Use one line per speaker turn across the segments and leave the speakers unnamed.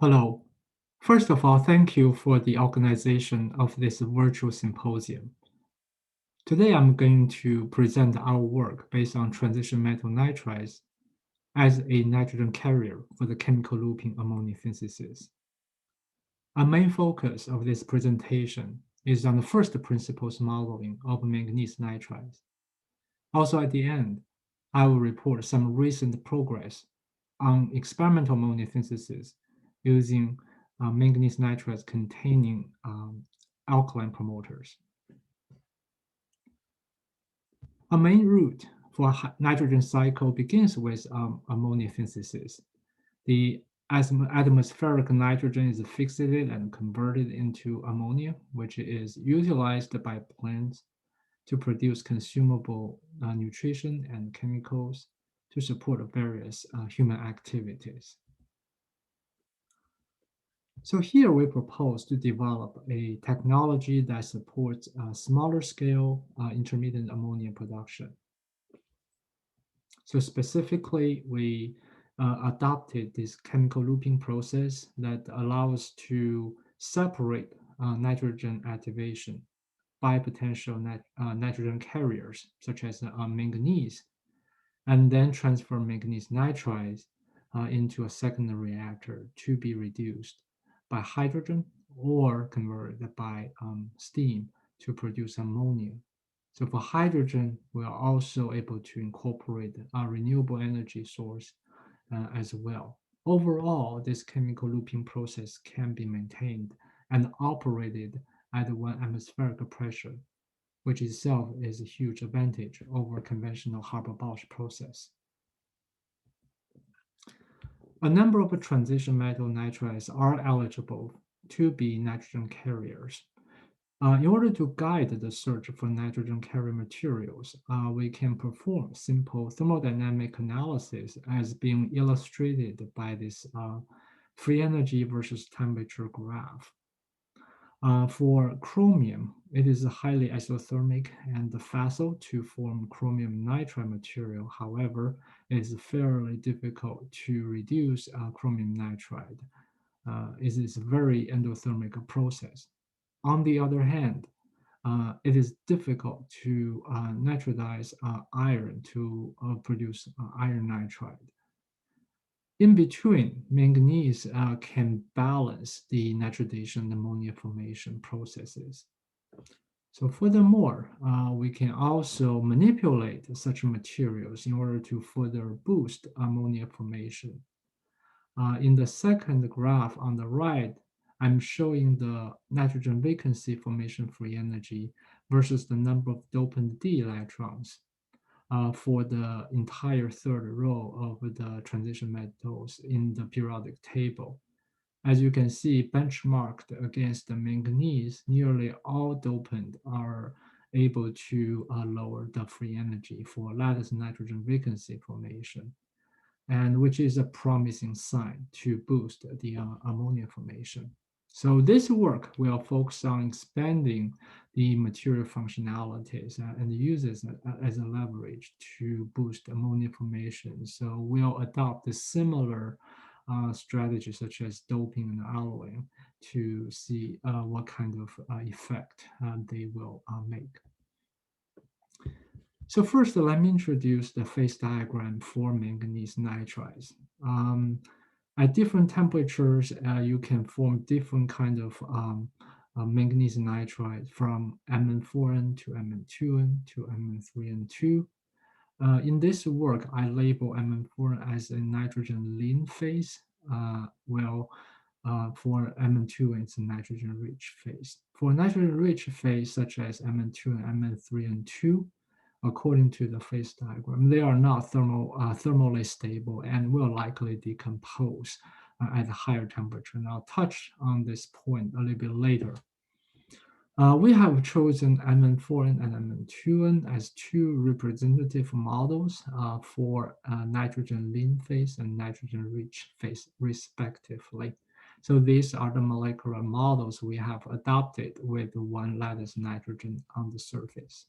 Hello. First of all, thank you for the organization of this virtual symposium. Today, I'm going to present our work based on transition metal nitrides as a nitrogen carrier for the chemical looping ammonia synthesis. Our main focus of this presentation is on the first principles modeling of manganese nitrides. Also, at the end, I will report some recent progress on experimental ammonia synthesis using manganese nitrides containing alkaline promoters. A main route for a nitrogen cycle begins with ammonia synthesis. The atmospheric nitrogen is fixated and converted into ammonia, which is utilized by plants to produce consumable nutrition and chemicals to support various human activities. So here we propose to develop a technology that supports smaller scale intermediate ammonia production. So specifically, we adopted this chemical looping process that allows to separate nitrogen activation by potential nitrogen carriers, such as manganese, and then transfer manganese nitrides into a secondary reactor to be reduced by hydrogen or converted by steam to produce ammonia. So for hydrogen, we are also able to incorporate a renewable energy source as well. Overall, this chemical looping process can be maintained and operated at 1 atmospheric pressure, which itself is a huge advantage over conventional Haber-Bosch process. A number of transition metal nitrides are eligible to be nitrogen carriers. In order to guide the search for nitrogen carrier materials, we can perform simple thermodynamic analysis as being illustrated by this free energy versus temperature graph. For chromium, it is highly isothermic and facile to form chromium nitride material. However, it is fairly difficult to reduce chromium nitride. It is a very endothermic process. On the other hand, it is difficult to nitrodize iron to produce iron nitride. In between, manganese can balance the nitridation ammonia formation processes. So furthermore, we can also manipulate such materials in order to further boost ammonia formation. In the second graph on the right, I'm showing the nitrogen vacancy formation free energy versus the number of dopant D electrons for the entire third row of the transition metals in the periodic table. As you can see, benchmarked against the manganese, nearly all dopant are able to lower the free energy for lattice nitrogen vacancy formation, and which is a promising sign to boost the ammonia formation. So this work will focus on expanding the material functionalities and uses as a leverage to boost ammonia formation. So we'll adopt a similar strategy such as doping and alloying to see what kind of effect they will make. So first, let me introduce the phase diagram for manganese nitrides. At different temperatures, you can form different kind of manganese nitride from Mn4n to Mn2n to Mn3n2. In this work, I label Mn4n as a nitrogen lean phase, for Mn2n, it's a nitrogen-rich phase. For nitrogen-rich phase, such as Mn2 and Mn3n2, according to the phase diagram, they are not thermally stable and will likely decompose at a higher temperature. And I'll touch on this point a little bit later. We have chosen Mn4n and Mn2n as two representative models for nitrogen lean phase and nitrogen rich phase, respectively. So these are the molecular models we have adopted with one lattice nitrogen on the surface.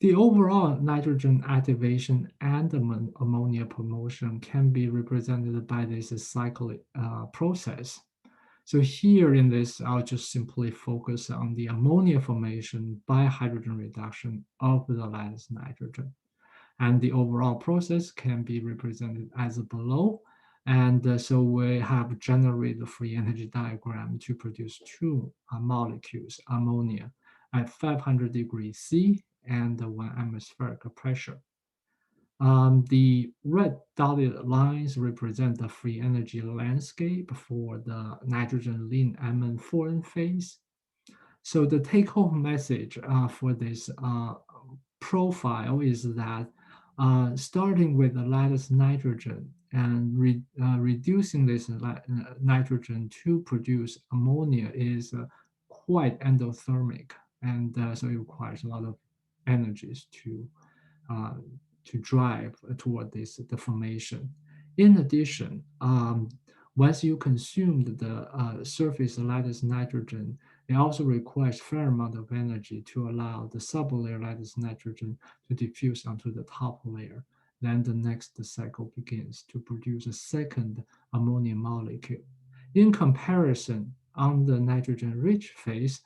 The overall nitrogen activation and ammonia promotion can be represented by this cyclic process. So here in this, I'll just simply focus on the ammonia formation by hydrogen reduction of the lattice nitrogen. And the overall process can be represented as below. And so we have generated the free energy diagram to produce two molecules, ammonia, at 500 degrees C and 1 atmospheric pressure. The red dotted lines represent the free energy landscape for the nitrogen lean Mn4 phase. So the take-home message for this profile is that starting with the lattice nitrogen and reducing this nitrogen to produce ammonia is quite endothermic, and so it requires a lot of energies uh, to drive toward this the formation. In addition, once you consume the surface lattice nitrogen, it also requires fair amount of energy to allow the sublayer lattice nitrogen to diffuse onto the top layer. Then the next cycle begins to produce a second ammonia molecule. In comparison, on the nitrogen-rich phase,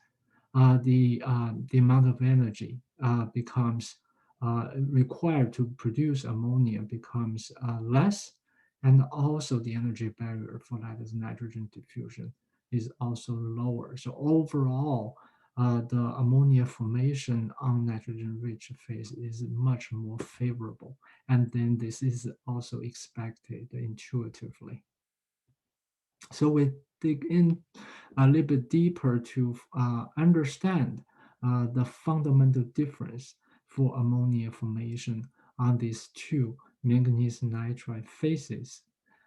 the amount of energy becomes required to produce ammonia becomes less, and also the energy barrier for lattice nitrogen diffusion is also lower. So overall, the ammonia formation on nitrogen-rich phase is much more favorable, and then this is also expected intuitively. So we dig in a little bit deeper to understand the fundamental difference for ammonia formation on these two manganese nitride phases.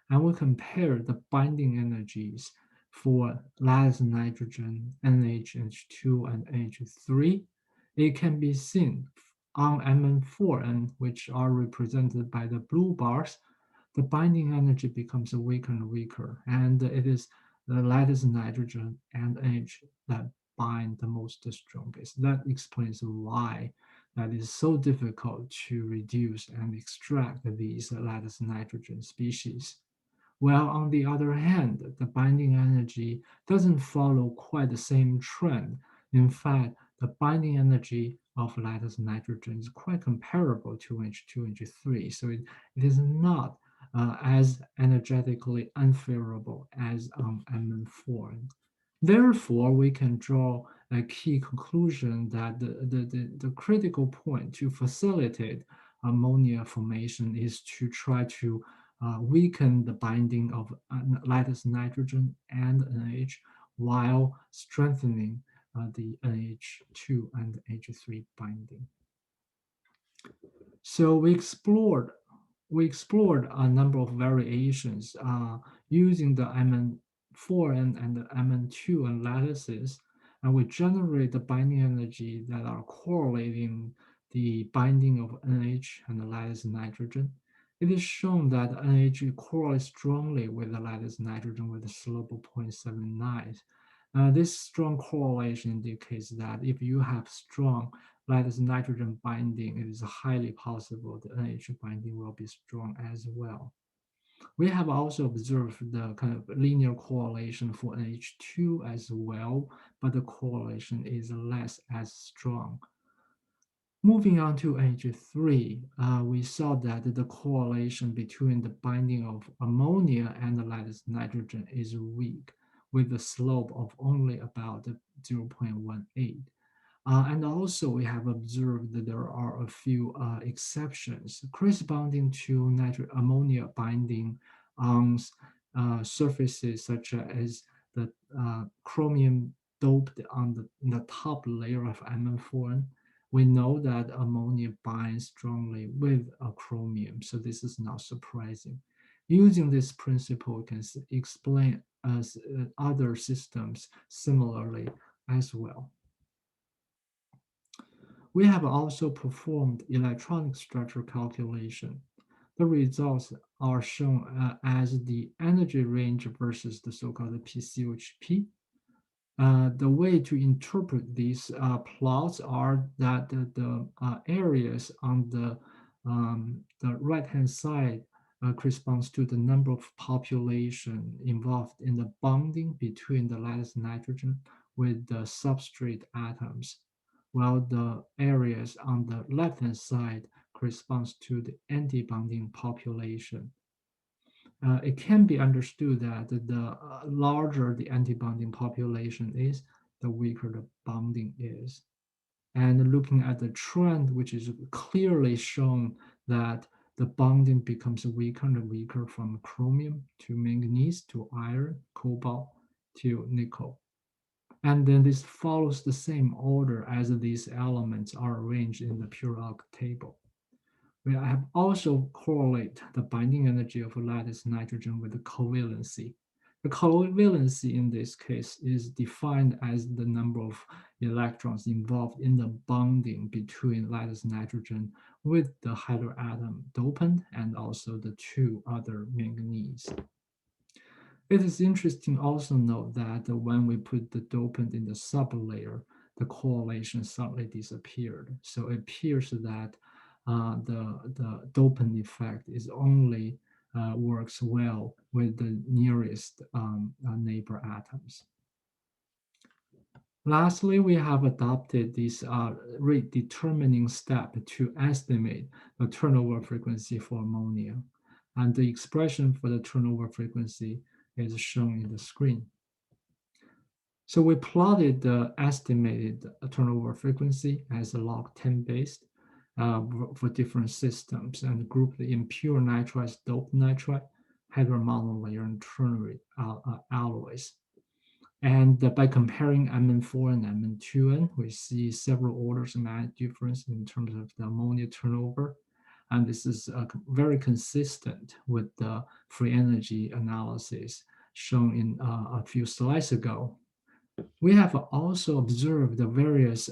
And we compare the binding energies for lattice nitrogen, NHH2 and NH3. It can be seen on Mn4, and which are represented by the blue bars, the binding energy becomes weaker and weaker, and it is the lattice nitrogen and H that bind the most strongest. That explains why that is so difficult to reduce and extract these lattice nitrogen species. Well, on the other hand, the binding energy doesn't follow quite the same trend. In fact, the binding energy of lattice nitrogen is quite comparable to H2, H3. So it is not as energetically unfavorable as Mn4. Therefore, we can draw a key conclusion that the critical point to facilitate ammonia formation is to try to weaken the binding of lattice nitrogen and NH while strengthening the NH2 and H3 binding. So we explored a number of variations using the Mn4 and the Mn2 and lattices, and we generate the binding energy that are correlating the binding of NH and the lattice nitrogen. It is shown that NH correlates strongly with the lattice nitrogen with a slope of 0.79. This strong correlation indicates that if you have strong lattice nitrogen binding, it is highly possible the NH binding will be strong as well. We have also observed the kind of linear correlation for NH2 as well, but the correlation is less as strong. Moving on to NH3, we saw that the correlation between the binding of ammonia and the lattice nitrogen is weak, with a slope of only about 0.18. And also, we have observed that there are a few exceptions corresponding to ammonia binding on surfaces such as the chromium doped on the top layer of Mn4. We know that ammonia binds strongly with a chromium, so this is not surprising. Using this principle, we can explain other systems similarly as well. We have also performed electronic structure calculation. The results are shown as the energy range versus the so-called PCOHP. The way to interpret these plots are that the areas on the right-hand side corresponds to the number of population involved in the bonding between the lattice nitrogen with the substrate atoms, while the areas on the left-hand side corresponds to the antibonding population. It can be understood that the larger the antibonding population is, the weaker the bonding is. And looking at the trend, which is clearly shown that the bonding becomes weaker and weaker from chromium to manganese to iron, cobalt to nickel. And then this follows the same order as these elements are arranged in the periodic table. We have also correlate the binding energy of lattice nitrogen with the covalency. The covalency in this case is defined as the number of electrons involved in the bonding between lattice nitrogen with the hydroatom dopant and also the two other manganese. It is interesting also note that when we put the dopant in the sublayer, the correlation suddenly disappeared. So it appears that the dopant effect is only works well with the nearest neighbor atoms. Lastly, we have adopted this rate determining step to estimate the turnover frequency for ammonia. And the expression for the turnover frequency is shown in the screen. So we plotted the estimated turnover frequency as a log 10 based for different systems and grouped the impure nitrides, doped nitride, hydromonolayer, and ternary alloys. And by comparing Mn4 and Mn2n, we see several orders of magnitude difference in terms of the ammonia turnover. And this is very consistent with the free energy analysis shown in a few slides ago. We have also observed the various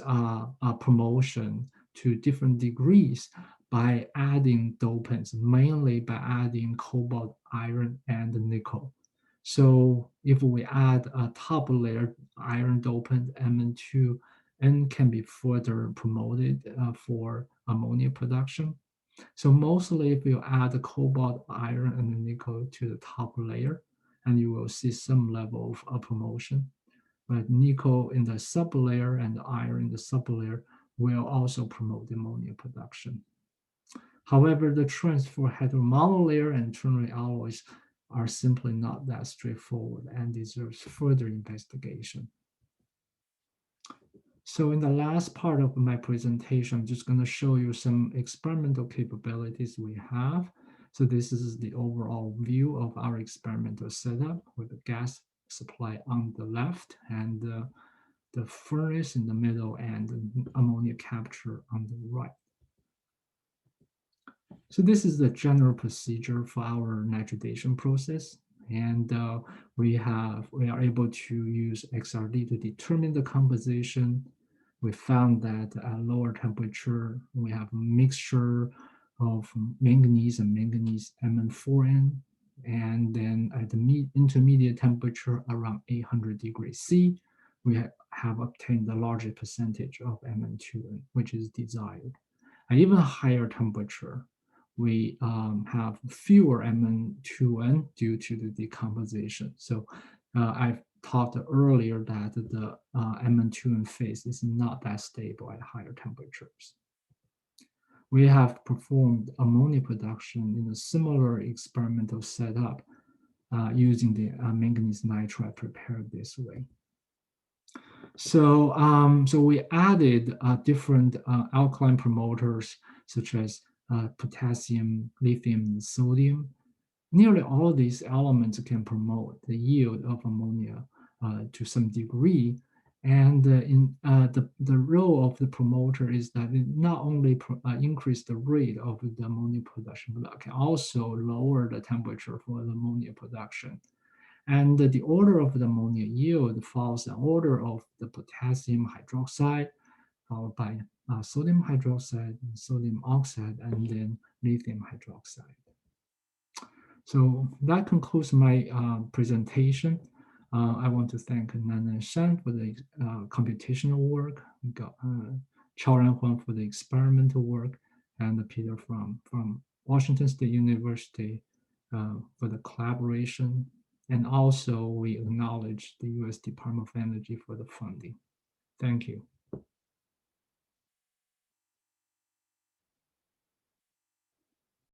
promotion to different degrees by adding dopants, mainly by adding cobalt, iron, and nickel. So if we add a top layer iron dopant, Mn2, N can be further promoted for ammonia production. So mostly if you add the cobalt, iron, and nickel to the top layer, and you will see some level of promotion. But nickel in the sublayer and the iron in the sublayer will also promote the ammonia production. However, the trends for hydromonolayer and ternary alloys are simply not that straightforward and deserves further investigation. So in the last part of my presentation, I'm just going to show you some experimental capabilities we have. So this is the overall view of our experimental setup with the gas supply on the left and the furnace in the middle and ammonia capture on the right. So this is the general procedure for our nitridation process. And we are able to use XRD to determine the composition. We found that at lower temperature, we have a mixture of manganese and manganese Mn4n. And then at the intermediate temperature around 800 degrees C, we have obtained the largest percentage of Mn2n, which is desired. At even higher temperature, we have fewer Mn2n due to the decomposition. So I've talked earlier that the Mn2n phase is not that stable at higher temperatures. We have performed ammonia production in a similar experimental setup using the manganese nitride prepared this way. So, so we added different alkaline promoters such as potassium, lithium, and sodium. Nearly all these elements can promote the yield of ammonia to some degree. And the role of the promoter is that it not only increase the rate of the ammonia production, but can also lower the temperature for the ammonia production. And the order of the ammonia yield follows the order of the potassium hydroxide, followed by sodium hydroxide, sodium oxide, and then lithium hydroxide. So that concludes my presentation. I want to thank Nan and Shan for the computational work, Chao Ran Huang for the experimental work, and Peter from Washington State University for the collaboration. And also we acknowledge the US Department of Energy for the funding. Thank you.